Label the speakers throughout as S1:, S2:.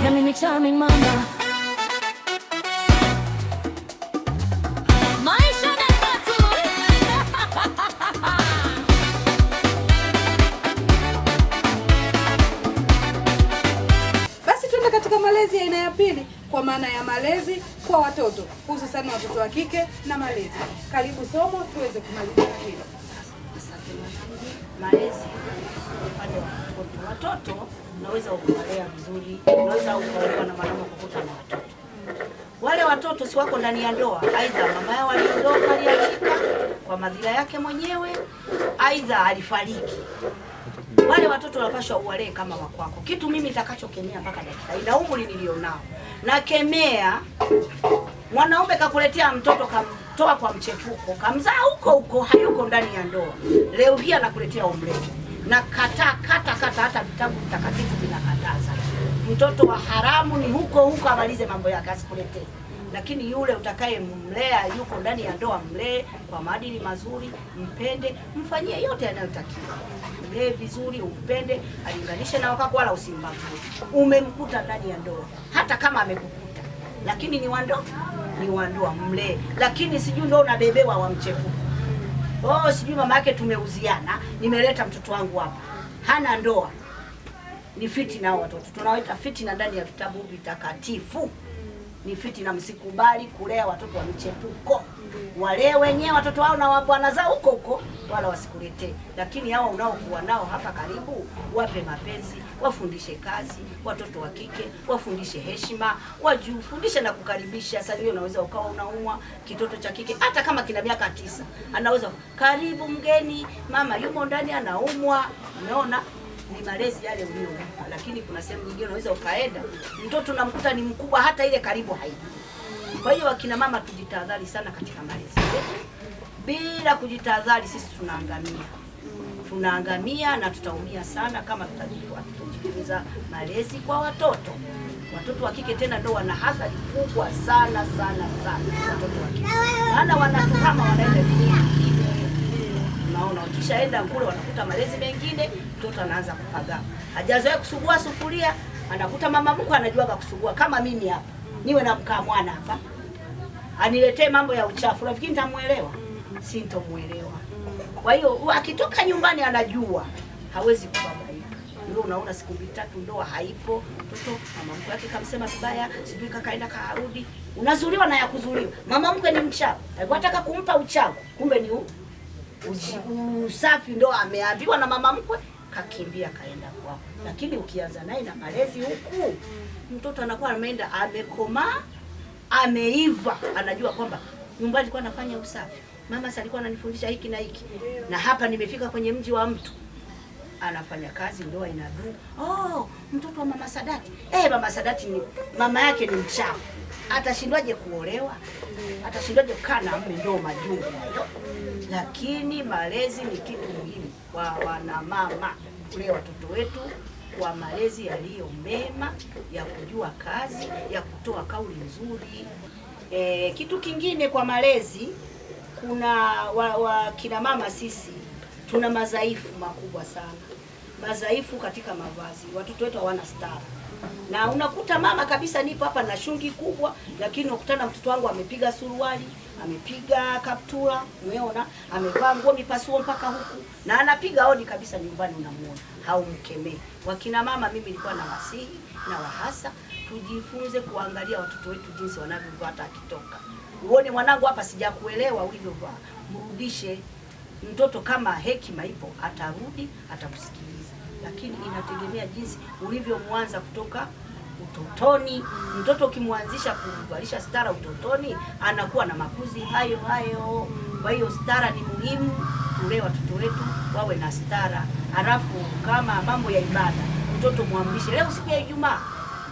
S1: na mimi charming mama. Maisha ni watu.
S2: Basi tuende katika malezi aina ya pili, kwa maana ya malezi kwa watoto, hususan watoto wa kike na malezi. Karibu somo tuweze kumalizia hilo.
S3: Asante. Malezi upande wa watoto unaweza kuwalea vizuri, unaweza ukaolewa na mwanamke kukuta na watoto. Wale watoto si wako ndani ya ndoa, aidha mama yao aliondoka aliachika kwa madhila yake mwenyewe, aidha alifariki. Wale watoto wanapaswa uwalee kama wakwako. Kitu mimi nitakachokemea mpaka dakika ina umri nilionao. Nakemea mwanaume kakuletea mtoto kamtoa kwa mchepuko, kamzaa huko hayuko ndani ya ndoa. Leo hii anakuletea umlevi. Na kata hata vitabu vitakatifu vinakataza. Mtoto wa haramu ni huko amalize mambo yake asikuletee. Lakini yule utakaye mlea yuko ndani ya ndoa, mlee kwa maadili mazuri, mpende, mfanyie yote yanayotakiwa. Mlee vizuri, umpende, alinganishe na wakako wala usimbague. Umemkuta ndani ya ndoa, hata kama amekukuta. Lakini ni wa ndoa, mlee. Lakini sijui ndio unabebewa wa mchepuko. Sijui mama yake tumeuziana, nimeleta mtoto wangu hapa. Hana ndoa. Ni fitina watoto. Tunawaita fitina ndani ya vitabu vitakatifu. Ni fitina, msikubali kulea watoto wa michepuko. Walee wenyewe watoto wao na bwana zao huko wala wasikuletee. Lakini hao unaokuwa nao hapa karibu, wape mapenzi, wafundishe kazi, watoto wa kike, wafundishe heshima, wajifundishe na kukaribisha. Sasa hiyo unaweza ukawa unaumwa kitoto cha kike hata kama kina miaka 9. Anaweza karibu mgeni, mama yumo ndani anaumwa. Umeona? Ni malezi yale uliompa. Lakini kuna sehemu nyingine unaweza ukaenda mtoto unamkuta ni mkubwa, hata ile karibu haipo. Kwa hiyo wakina mama tujitahadhari sana katika malezi. Bila kujitahadhari sisi tunaangamia na tutaumia sana kama tutajifunza malezi kwa watoto. Watoto wa kike tena ndio wana athari kubwa sana watoto wa kike. Maana wanatuhama wanaenda dunia. Unaona, ukishaenda kule wanakuta malezi mengine, mtoto anaanza kupagaa. Hajazoea kusugua sufuria, anakuta mama mkwe anajuaga kusugua kama mimi hapa. Niwe na mkaa mwana hapa. Aniletee mambo ya uchafu, nafikiri nitamuelewa? Sintomuelewa. Kwa hiyo akitoka nyumbani anajua, hawezi kubabaika. Ndio unaona siku 3 ndoa haipo, mtoto mama mkwe yake kamsema vibaya, sijui kakaenda karudi. Unazuliwa na ya kuzuliwa. Mama mkwe ni mchafu. Alikuwa anataka kumpa uchafu, kumbe ni usafi ndo ameambiwa na mama mkwe, kakimbia kaenda kwao. Lakini ukianza naye na malezi huku, mtoto anakuwa ameenda amekomaa, ameiva, anajua kwamba nyumbani alikuwa anafanya usafi. Mama sasa alikuwa ananifundisha hiki na hiki. Na hapa nimefika kwenye mji wa mtu. Anafanya kazi, ndoa inadumu. Mtoto wa mama Sadati. Mama Sadati ni mama yake ni mchafu. Atashindwaje kuolewa? Atashindwaje kukaa na mume? Ndio majungu hayo. Lakini malezi ni kitu muhimu kwa wanamama, kulea watoto wetu kwa malezi yaliyo mema, ya kujua kazi, ya kutoa kauli nzuri. Kitu kingine kwa malezi, kuna kina mama sisi tuna madhaifu makubwa sana. Madhaifu katika mavazi. Watoto wetu hawana stara. Na unakuta mama kabisa, nipo hapa na shungi kubwa, lakini ukutana mtoto wangu amepiga suruali, amepiga kaptura, umeona, amevaa nguo mipasuo mpaka huku, na anapiga hodi kabisa nyumbani, unamuona, haumkemei. Wakina mama mimi nilikuwa na wasihi na wahasa tujifunze kuangalia watoto wetu jinsi wanavyovaa. Hata akitoka uone mwanangu hapa sijakuelewa ulivyovaa, mrudishe. Mtoto kama hekima ipo atarudi, atakusikiliza. Lakini inategemea jinsi ulivyomwanza kutoka utotoni. Mtoto ukimwanzisha kuvalisha stara utotoni, anakuwa na makuzi hayo. Kwa hiyo stara ni muhimu, tulee watoto wetu wawe na stara. Halafu kama mambo ya ibada, mtoto muamrishe, leo siku ya Ijumaa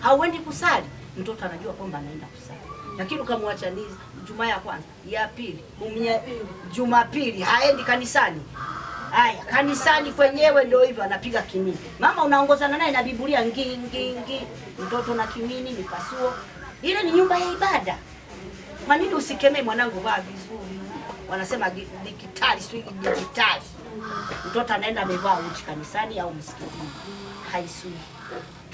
S3: hauendi kusali, mtoto anajua kwamba anaenda kusali. Lakini ukamwacha ni Ijumaa ya kwanza, ya pili, Jumapili haendi kanisani. Haya, kanisani kwenyewe ndio hivyo anapiga kimini. Mama unaongozana naye na Biblia ngi. Mtoto na kimini, mipasuo. Ile ni nyumba ya ibada. Kwa nini usikemee mwanangu vaa vizuri? Wanasema digitali. Mtoto anaenda amevaa uchi kanisani au msikitini. Haisui.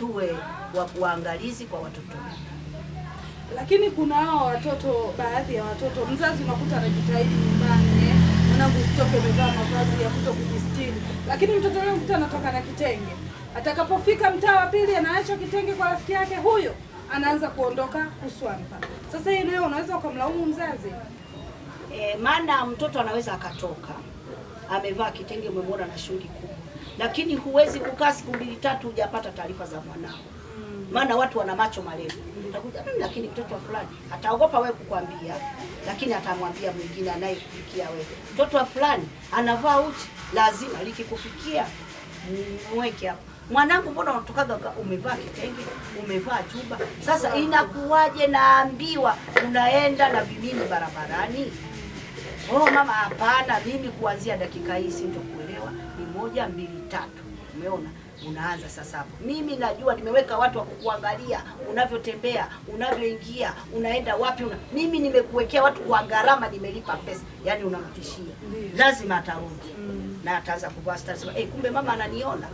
S3: tuwe wa kuangalizi kwa watoto wetu.
S2: Lakini kuna hao watoto, baadhi ya watoto mzazi unakuta anajitahidi nyumbani, mwanangu usitoke umevaa mavazi ya kutokujistiri, lakini mtoto leo mtu anatoka na kitenge. Atakapofika mtaa wa pili anaacha kitenge kwa rafiki yake, huyo anaanza kuondoka kuswampa. Sasa hii nayo unaweza ukamlaumu mzazi.
S3: Maana mtoto anaweza akatoka amevaa kitenge, umemwona na shungi kubwa, lakini huwezi kukaa siku 2-3 hujapata taarifa za mwanao. Maana watu wana macho marefu. Utakuja lakini mtoto wa fulani ataogopa wewe kukwambia, lakini atamwambia mwingine anayekufikia wewe. Mtoto wa fulani anavaa uchi, lazima likikufikia mweke hapo. Mwanangu, mbona unatokaga umevaa kitenge, umevaa juba? Sasa inakuwaje naambiwa unaenda na vimini barabarani? Oh mama, hapana, mimi kuanzia dakika hii sintokuelewa. Ni 1, 2, 3. Umeona? Unaanza sasa hapo. Mimi najua nimeweka watu wa kukuangalia unavyotembea, unavyoingia, unaenda wapi mimi nimekuwekea watu kwa gharama, nimelipa pesa. Yaani unamtishia. Lazima atarudi. Na ataanza kuvaa sasa. Kumbe mama ananiona.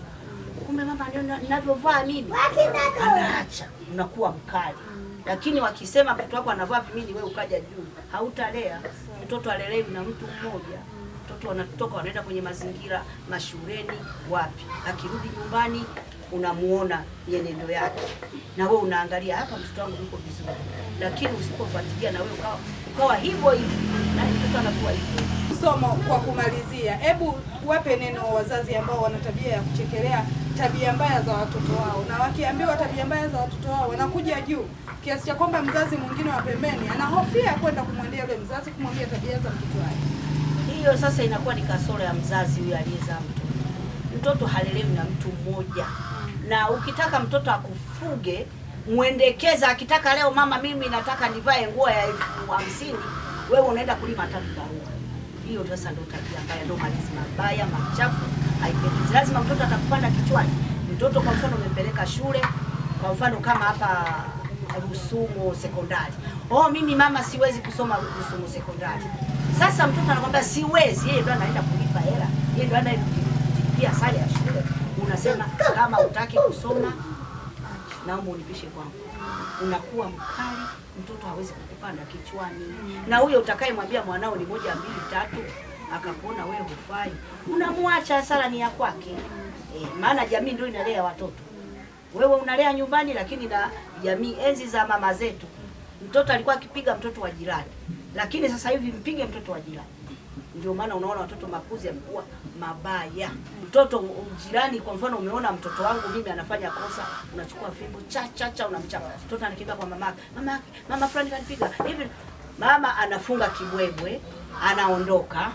S3: Kumbe mama ananiona ninavyovaa mimi. Anaacha, unakuwa mkali. Lakini wakisema mtoto wako anavaa vimini, wewe ukaja juu, hautalea. Mtoto alelewi na mtu mmoja. Mtoto wanatoka wanaenda kwenye mazingira, mashuleni, wapi. Akirudi nyumbani unamuona yenendo yake. Na wewe unaangalia hapa mtoto wangu yuko vizuri. Lakini usipofuatilia na wewe ukawa hivyo hivyo, na mtoto anakuwa hivyo.
S2: Somo kwa kumalizia, hebu wape neno wazazi ambao wana tabia ya kuchekelea tabia mbaya za watoto wao, na wakiambiwa tabia mbaya za watoto wao wanakuja juu kiasi cha kwamba mzazi mwingine wa pembeni anahofia kwenda kumwendea yule mzazi kumwambia tabia za mtoto wake.
S3: Hiyo sasa inakuwa ni kasoro ya mzazi huyo aliyezaa mtoto. Mtoto halelewi na mtu mmoja. Na ukitaka mtoto akufuge, muendekeza. Akitaka leo mama mimi nataka nivae nguo ya 50,000, wewe unaenda kulima 3 barua. Hiyo sasa ndio tabia mbaya, ndio malezi mabaya, machafu, haipendezi. Lazima mtoto atakupanda kichwani. Mtoto kwa mfano umempeleka shule, kwa mfano kama hapa Rusumo sekondari. Oh mimi mama siwezi kusoma Rusumo sekondari. Sasa mtoto anakwambia siwezi, yeye ndo anaenda kulipa hela. Yeye ndo anaenda kulipia sare ya shule. Unasema kama utaki kusoma naomba unipishe kwangu. Unakuwa mkali, mtoto hawezi kukupanda kichwani. Na huyo utakayemwambia mwanao ni 1, 2, 3 akakuona wewe hufai, unamwacha, hasara ni ya kwake. Maana jamii ndio inalea watoto. Wewe unalea nyumbani, lakini na jamii, enzi za mama zetu mtoto alikuwa akipiga mtoto wa jirani, lakini sasa hivi mpige mtoto wa jirani. Ndio maana unaona watoto makuzi yamekuwa mabaya. Mtoto jirani, kwa mfano umeona mtoto wangu mimi anafanya kosa, unachukua fimbo cha unamchapa. Mtoto anakimbia kwa mamake. Mama fulani kanipiga. Hivi mama anafunga kibwebwe, anaondoka,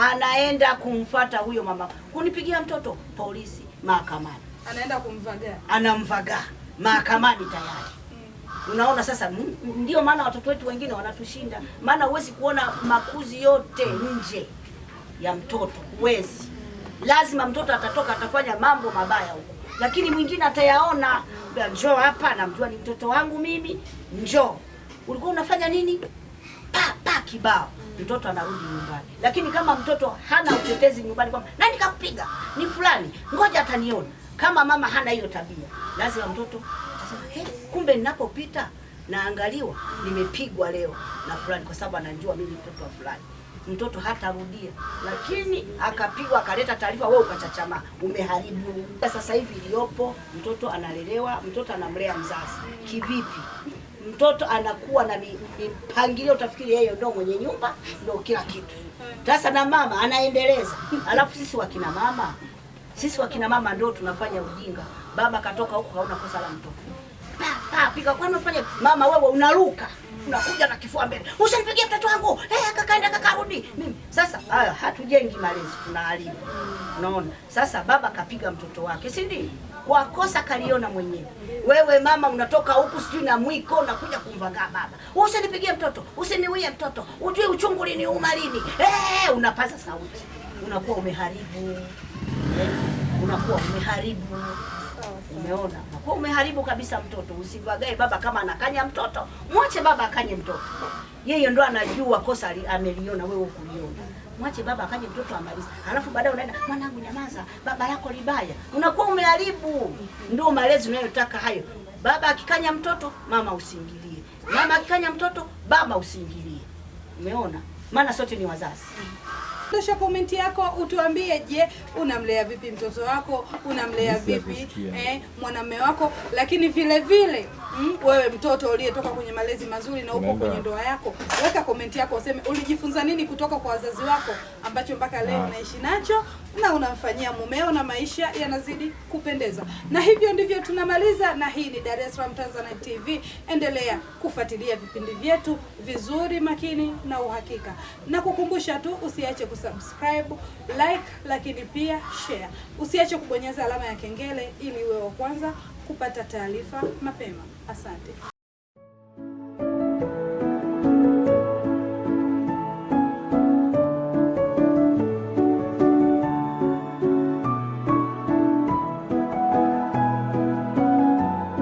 S3: anaenda kumfuata huyo mama. Kunipigia mtoto, polisi, mahakamani.
S2: Anaenda kumvagaa.
S3: Anamvagaa mahakamani tayari. Unaona sasa, ndio maana watoto wetu wengine wanatushinda. Maana huwezi kuona makuzi yote nje ya mtoto, huwezi. Lazima mtoto atatoka atafanya mambo mabaya huko, lakini mwingine atayaona. Njoo hapa, namjua ni mtoto wangu mimi, njoo. Ulikuwa unafanya nini? Pa kibao. Mtoto anarudi nyumbani. Lakini kama mtoto hana utetezi nyumbani kwamba nani kakupiga, ni fulani, ngoja ataniona. Kama mama hana hiyo tabia, lazima mtoto atasema kumbe ninapopita naangaliwa nimepigwa leo na fulani, kwa sababu anajua mimi mtoto wa fulani. Mtoto hatarudia, lakini akapigwa akaleta taarifa, wewe ukachachama, umeharibu. Sasa hivi iliyopo, mtoto analelewa, mtoto anamlea mzazi. Kivipi? Mtoto anakuwa na mipangilio, utafikiri yeye ndio mwenye nyumba, ndio kila kitu. Sasa na mama anaendeleza. Alafu sisi wakina mama ndio tunafanya ujinga. Baba katoka huko hauna kosa la mtoto. Piga kwani unafanya? Mama wewe unaruka. Unakuja na kifua mbele. Usinipigie mtoto wangu. Kakaenda kakarudi. Mimi sasa hatujengi malezi, tunaharibu. Unaona? Sasa baba kapiga mtoto wake, si ndio? Kwa kosa kaliona mwenyewe. Wewe mama unatoka huku sijui na mwiko unakuja kumvagaa baba. Usinipigie mtoto, usiniwie mtoto. Ujue uchungu lini umalini. Unapaza sauti. Unakuwa umeharibu. Umeona? Kwa umeharibu kabisa mtoto. Usivagae baba kama anakanya mtoto. Mwache baba akanye mtoto. Yeye ndo anajua kosa ameliona, wewe ukuliona. Mwache baba akanye mtoto amalize. Halafu baadaye unaenda, mwanangu nyamaza, baba lako libaya. Unakuwa umeharibu. Ndio malezi unayotaka hayo. Baba akikanya mtoto, mama usiingilie. Mama akikanya mtoto, baba usiingilie. Umeona? Maana sote ni wazazi.
S2: Tosha komenti yako utuambie, je, unamlea vipi mtoto wako? Unamlea vipi mwanamume wako? Lakini vile vile wewe mtoto uliyetoka kwenye malezi mazuri na upo kwenye ndoa yako, weka komenti yako useme ulijifunza nini kutoka kwa wazazi wako ambacho mpaka leo unaishi nacho na unamfanyia mumeo na maisha yanazidi kupendeza. Na hivyo ndivyo tunamaliza, na hii ni Dar es Salaam Tanzania TV. Endelea kufuatilia vipindi vyetu vizuri, makini na uhakika. Na kukumbusha tu usiache kusubscribe, like, lakini pia share. Usiache kubonyeza alama ya kengele ili uwe wa kwanza kupata taarifa mapema. Asante.